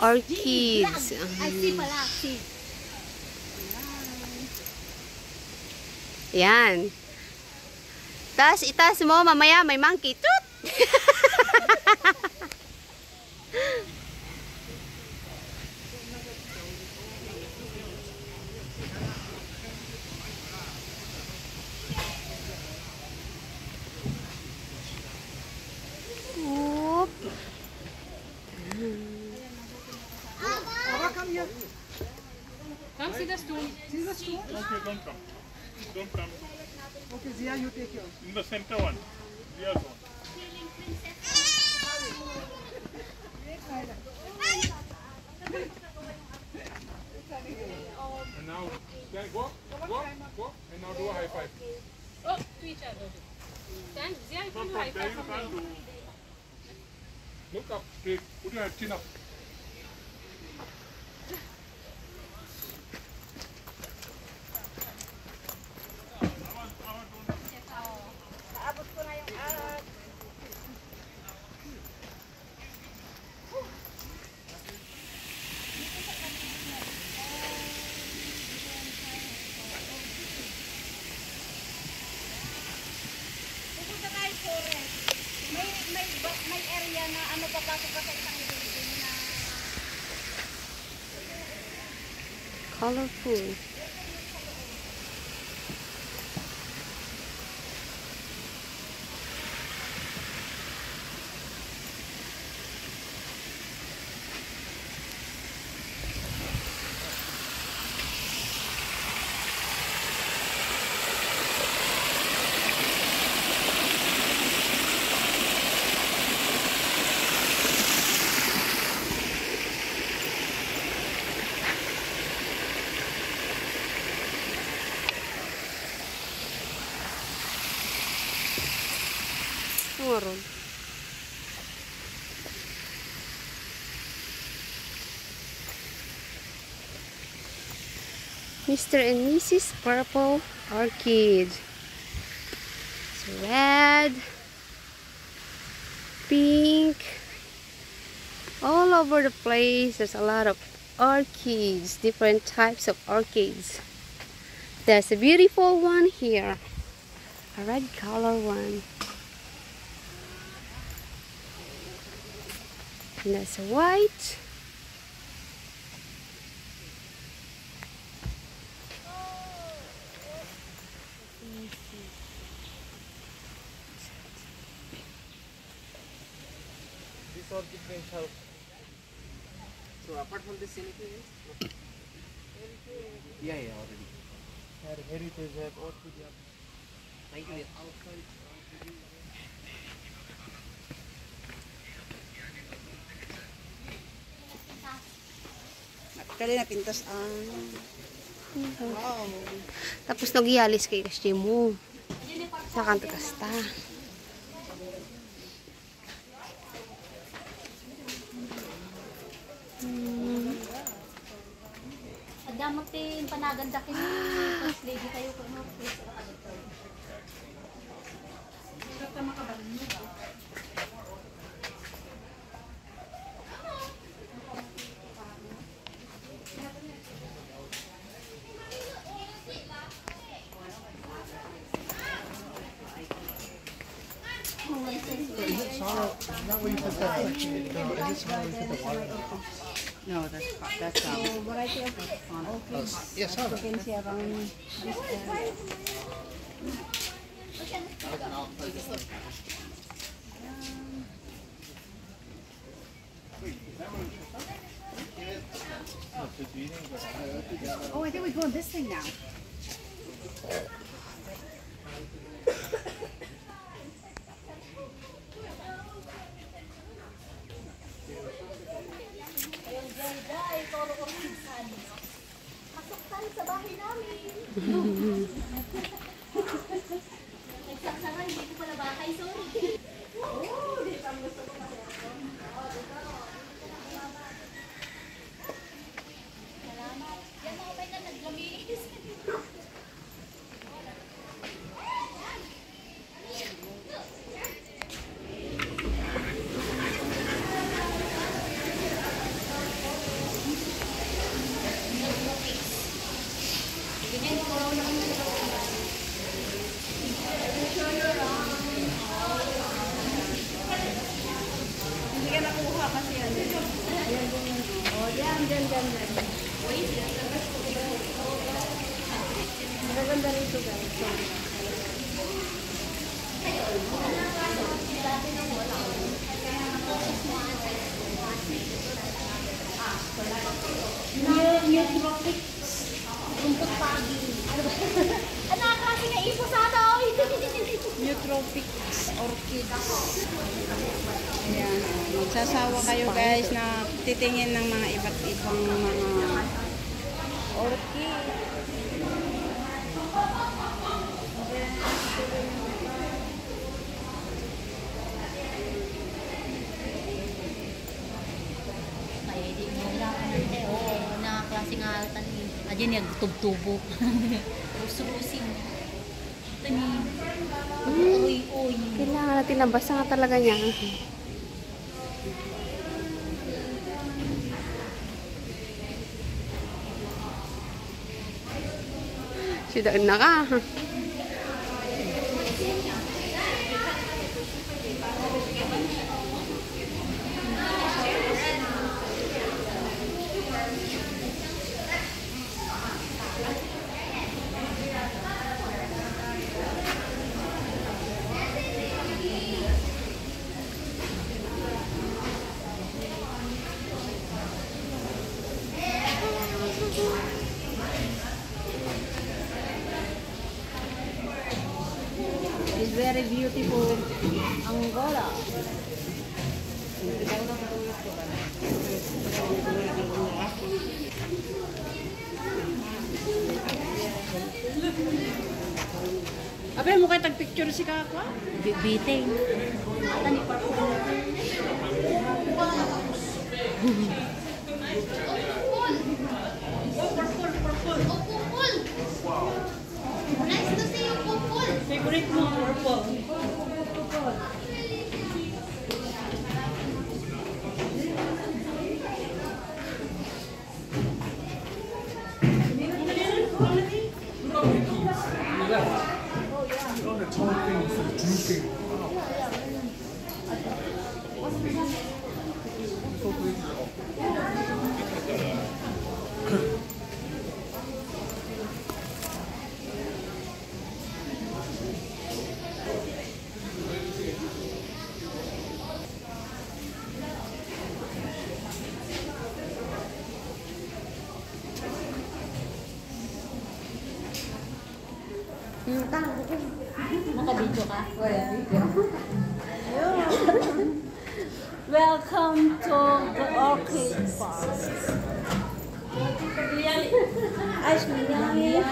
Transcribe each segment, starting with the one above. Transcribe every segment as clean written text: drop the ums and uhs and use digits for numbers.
orchids. I see pala, see. Yan. Tapos itaas mo, mamaya may monkey. Toot! Whoop. Come here. Come see the stone. See the stone? Okay, don't come. Don't come. Okay, Zia, you take yours. In the center one. The other one. And now, stand, go, and now do a high five. Oh, to each other. Stand. Zia, you can From do high there five you from can't here. do. Look up straight. Put your head chin up. Pupunta tayo forest. May area na ano papasok ka sa isang building na Colorful. Meron. Mr. and Mrs. Purple Orchid. It's red, pink, all over the place. There's a lot of orchids, different types of orchids. There's a beautiful one here, a red color one. And that's a white. This orchid may help. So apart from this, anything else? Yeah, already. Heritage have orchid. Thank you. Kali na pintas ang wow. Tapos nagyalis kay kasi mo. Sa kanto kasta. Adamot tin panaganda kini first lady tayo ko no. Not where you put that. No, is this where you put the water? No, that's So, variety of Yes, sorrow. you can see around this area. Oh, I think we go on this thing now. Pasok tayo sa bahay namin. Nagsasara, hindi ko pala bahay, sorry. Oh, dito ang gusto ko kasi. Salamat. Yan mga pwede na naglamis. Maganda rito guys. New tropics. Rumput pagi. Anak kasi nga ipo sa daw. New tropics orchids. Ayan. Magsasawa kayo guys na titingin ng mga iba't ibang mga orchid. Ay, di mo na kanante. Oo, nakaklase nga altan ni. Adyan yung tubtubo. Rusu-rusing. Ito ni. Uy. Kailangan natin nabasa nga talaga niya. Sidaan na ka. It's very beautiful. Angola. Abe mo kay tag-picture si Kakwa? Biting. Ata ni parang. Favorite mo, purple. On the tall thing, it's drooping. Nakabidyo ka? Welcome to the Orchid Park. Ice cream yummy.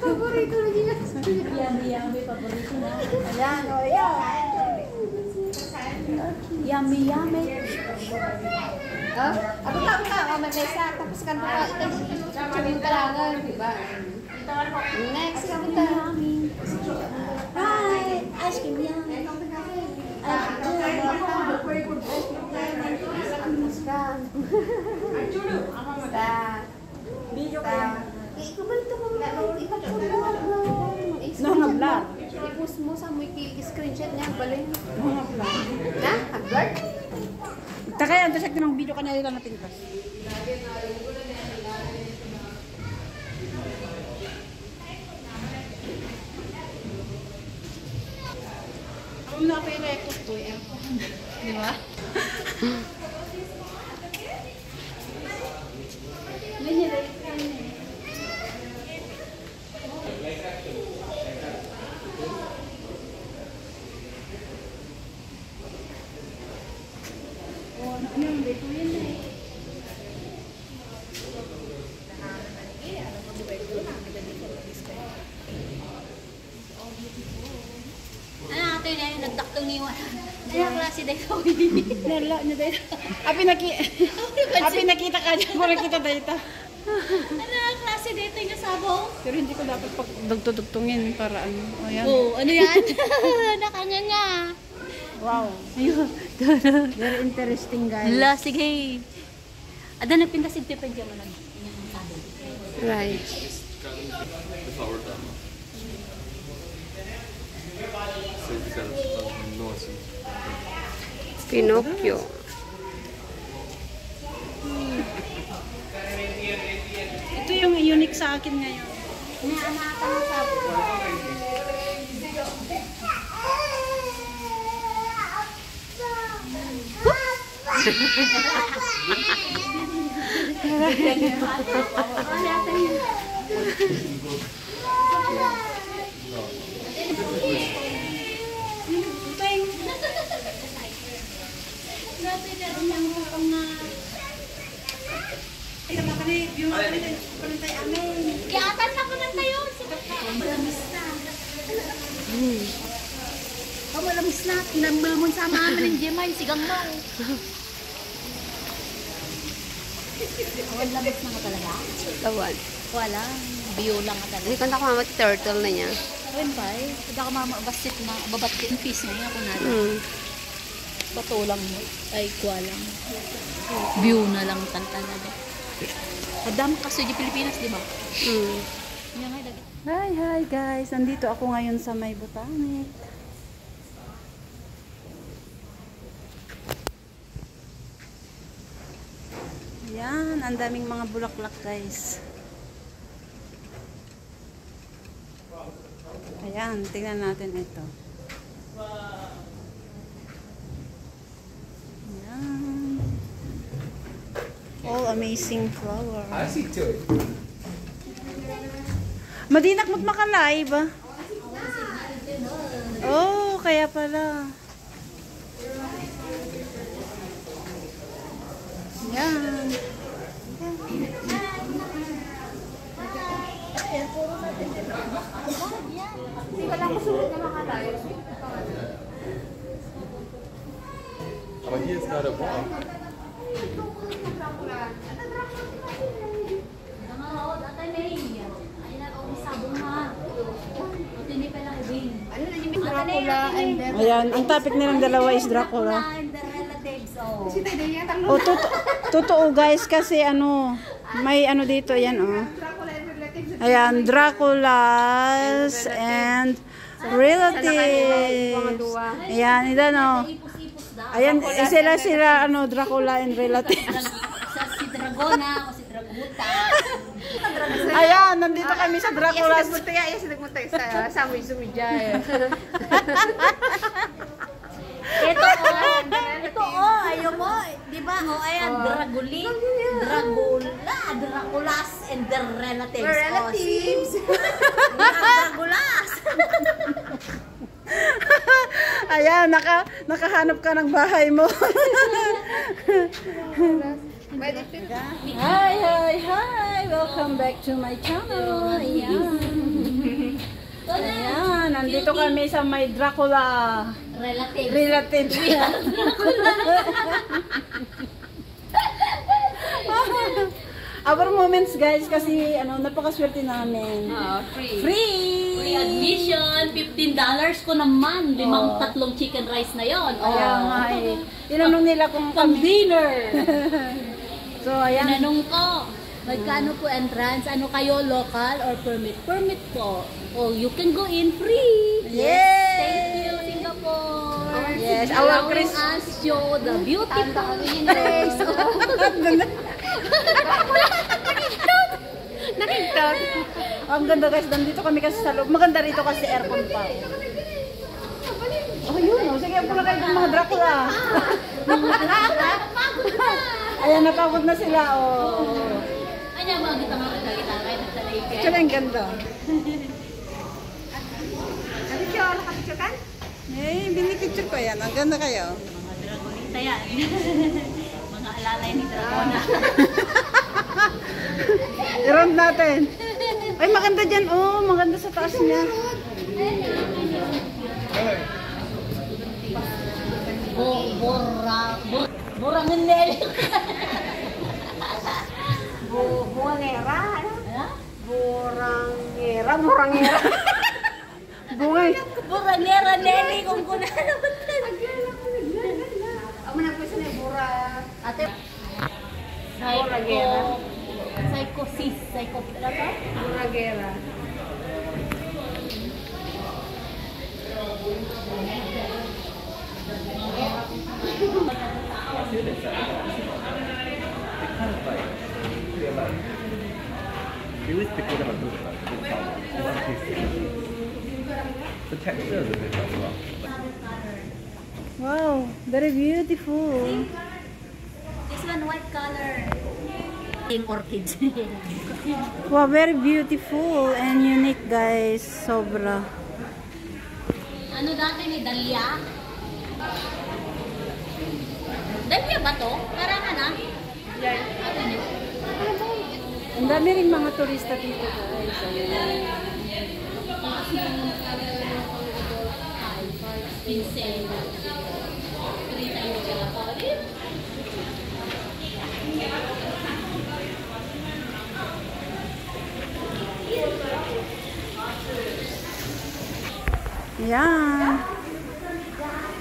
Paborito na niya. Yummy, paborito na. Ayan, o yan. Yummy. Oh, ako ka, mag-isa. Tapos ka na ito. Sabihin ka lang, di ba? Next, kapunta. Hi, ice cream yummy. Video ka. Ikaw ba ito kung Nangablar. i-post mo sa mo i-screenshot niya. Balay. Nangablar. Na? Haglar? Takay, ang tasag ng video ka na nila natin kas. Ang na pa yung record to eh. Di ba? Ano ito yun yung nagdaktong niwan? Ano klase dito? Nala na dahil. Api nakita ka dyan. Kung nakita dahil. Ano klase dito yung nasabaw? Pero hindi ko dapat pag dugtong-dugtungin para ano. O yan. Oh, ano yan? Nakanganga. Wow. Very interesting guys. Hala, sige. Ada na pindasin tipa dyan mo lang. Right. Pinocchio. yung unique sa akin ngayon. Inaanakan mo sa Kiatan na ko lang tayo. Malamis na. Malamis na. Tinambal mo sa mama ng Jemay. Sigang mo. Lamis na nga talaga? Tawan. Wala. Bio lang nga talaga. Hindi ko na kumama turtle na niya. Ayun ba eh. Kada ka mama basit na. Babatit yung fish na yun ako natin. Mm. Bato lang mo. Ay, kuha lang. View na lang talaga. Madami kasi di Pilipinas, di ba? Mm. Yan nga, dagat. Hi guys, nandito ako ngayon sa May Botanic. Ayan, ang daming mga bulaklak guys. Ayan, tingnan natin ito. Ayan. All amazing flower. I see two. Madinak mo't maka-live. Oh, kaya pala. Yan. Aber hier ist gerade warm. Ayan, ang topic nilang dalawa is Dracula. Oh, totoo guys kasi ano, may ano dito, ayan oh. Ayan, Draculas and relatives. Ayan, ilan oh. Ayan, sila ano, Dracula and relatives. Si Dragona o si Draguta. Ayan, nandito kami sa Dracula's. Yes, nagmuntay sa Samoy Sumidya. Ito ayaw mo, di ba? Ayan, Dragula, Draculas and their relatives. Relatives. Draculas. Ayan, nakahanap ka ng bahay mo. Hi! Welcome back to my channel. Ayan, nandito kami sa may Dracula Relatives. Our moments guys, kasi ano, napakaswerte namin. Free Admission, $15 ko naman. Tatlong chicken rice na yon. Kaya nga eh. Tinanong nila kung Pang dinner. So, ayan. Tinanong ko, magkano po entrance? Ano kayo, local or permit? Permit po. Oh, you can go in free. Yes! Thank you, Singapore. Yes, our Chris us show the beautiful place. Nakikita. Ang ganda guys, nandito kami kasi sa loob. Maganda rito kasi aircon pa. Oh, yun. Oh. Sige, pula kayo ng mga Dracula. Ayan, napagod na sila. Oh. Kanya mga kita kayo nagtalay kayo. Tsaka ang ganda. Nakapicture ka? Eh, binipicture ko yan. Ang ganda kayo. Mga dragonita yan. Mga alalay ni Dragona. I-round natin. Ay, maganda dyan. Oh, maganda sa taas niya. Burangin neli. Buangera. Burangera. Bungay. Burangera neli kung kunano. Ako na po sa bura. Ate. Psychosis. Burangera. The texture is a bit better. Wow, very beautiful. This one white color. Pink orchids. Wow, very beautiful and unique guys. Sobra. Ano dati ni Dahlia? Dahlia ba to? Parang ano? Ano niyo? Ang dami rin mga turista dito guys. Ayan. Pincel. Ayan.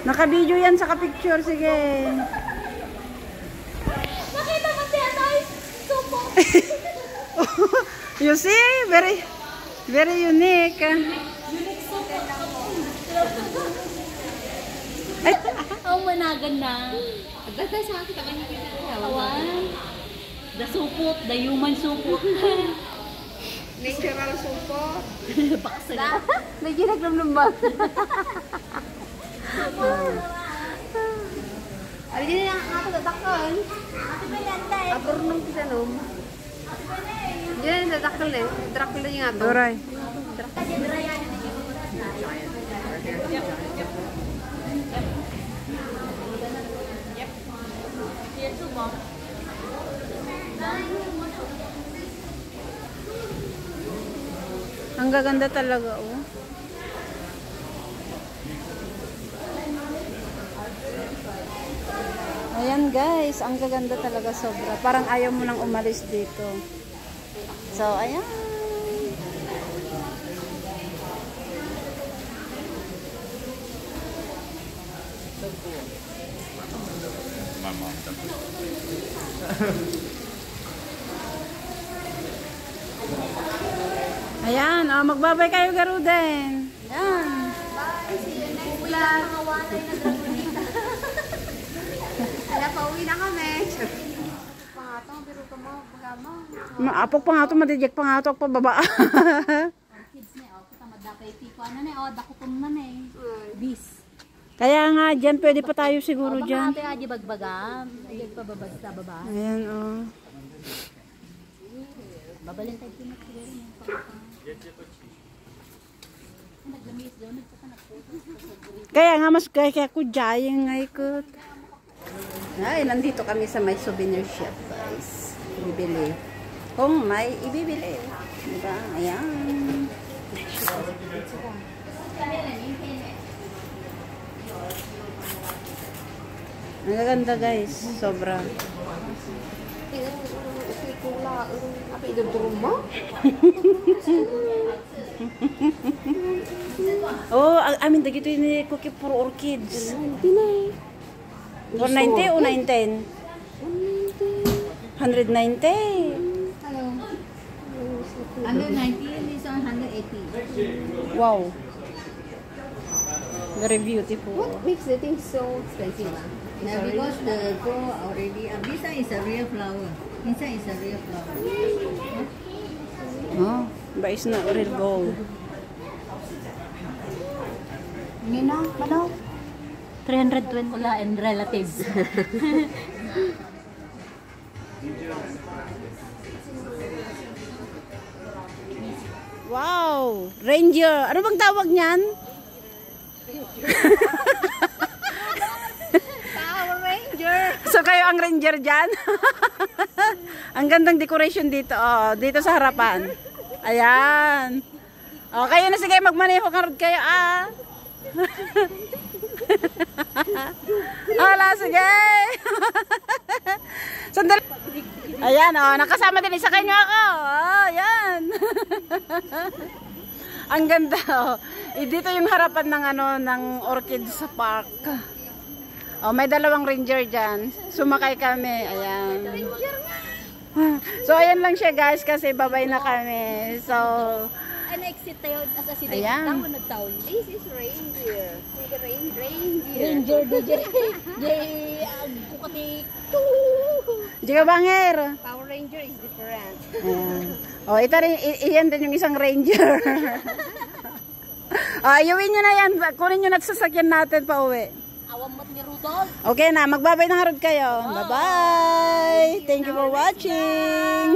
Naka-video yan sa ka-picture. Sige. Nakita mo si Anoy? Supo. You see? Very, very unique. Ay, Oh, managan na. Agad sa akin kami kita. Awan. The supot, the human supot. Natural support. Baksa. Medyo naglamlambang. Ay, hindi na ako tatakal. Abor nung kisanom. Hindi na tatakal eh. Dracula yung ato. Doray. Yan sumo. Ang gaganda talaga, oh. Ayan guys, ang gaganda talaga sobra. Parang ayaw mo nang umalis dito. So, ayan. My mom does it. Ayan, oh, magbabay kayo Garuden. Ayan. Kaya pauwi na kami. Pangatong, pero ka mo, pagama. Maapok pa nga ito, madijek pa nga ito, pababa. Kids na, oh. Kita madapay tipo. Ano na, oh. Dakutom na na eh. Bis. Kaya nga, dyan, pwede pa tayo siguro dyan. Baka natin bagbagam. Ayun pa babag sa baba. Ayan, oh. Babalin tayo pinag siguro niya. Naglamis daw, nagpapanak. Kaya nga, mas kaya ko dyan, nga ikot. Ay, nandito kami sa may souvenir shop, guys. Bibili. Kung may ibibili. Diba? Ayan. Ang gaganda, guys. Sobra. Apa itu rumah? Oh, amin dagito ini cookie for orchids. 190 o 910? 190. Hello. Under 90, this one 180. Wow. Very beautiful. What makes the thing so expensive? Now because the grow already, this one is a real flower. Inside is a real flower. Oh, but it's not real gold. Ngayon na, ano? 320 wala and relatives. Wow! Ranger! Ano bang tawag niyan? Power Ranger! So kayo ang ranger dyan? Ang gandang decoration dito. Oh, dito sa harapan. Ayan. Oh, kayo na sige magmaneho karod kayo ah. Hala, sige. Sandali. Ayan, oh, nakasama din isa kayo ako. Oh, ayan. Ang ganda, oh. Dito yung harapan ng ano ng Orchids Park. Oh, may dalawang ranger diyan. Sumakay kami. Ayan. So ayan lang siya guys kasi babay na kami. So Ano exit tayo as a city? Ayan. Tawo nagtaw. This is reindeer. The reindeer. Ranger DJ. Jay ang kukati. Diga banger. Power Ranger is different. Ayan. Oh, ito rin, iyan din yung isang ranger. Ayuwin nyo na yan. Kunin nyo na sa sasakyan natin pa uwi. Awam mo't ni Rudolph. Okay na, magbabay na harod kayo. Bye-bye. Thank you for watching.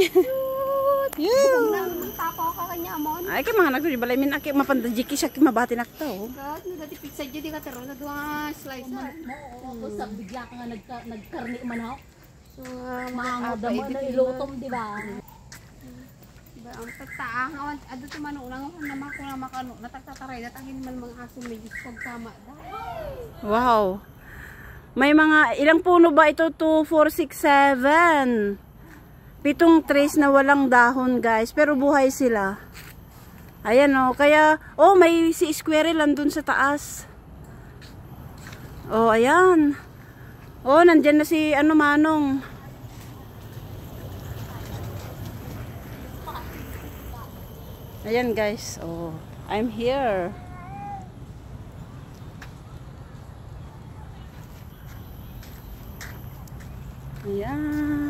Tapo ka kanya amon. Ay, kaya mga nagsulibalay min aki mapandajiki siya mabati nakto. God, dati pizza jud ka tero na duha slice. Oo, sa bigla ka nga nagkarni man ako. So, Mga damo na ilutom, di ba? ang tataang awan ado to man unang naman ko na makano natagtataray datangin man mga aso may pag tama. Wow. May mga ilang puno ba ito? 2, 4, 6, 7. 7 trees na walang dahon, guys, pero buhay sila. Ayan oh, kaya may si squirrel andun sa taas. Oh, ayan. Oh, nandiyan na si Manong. Ayan guys, oh, I'm here. Ayan.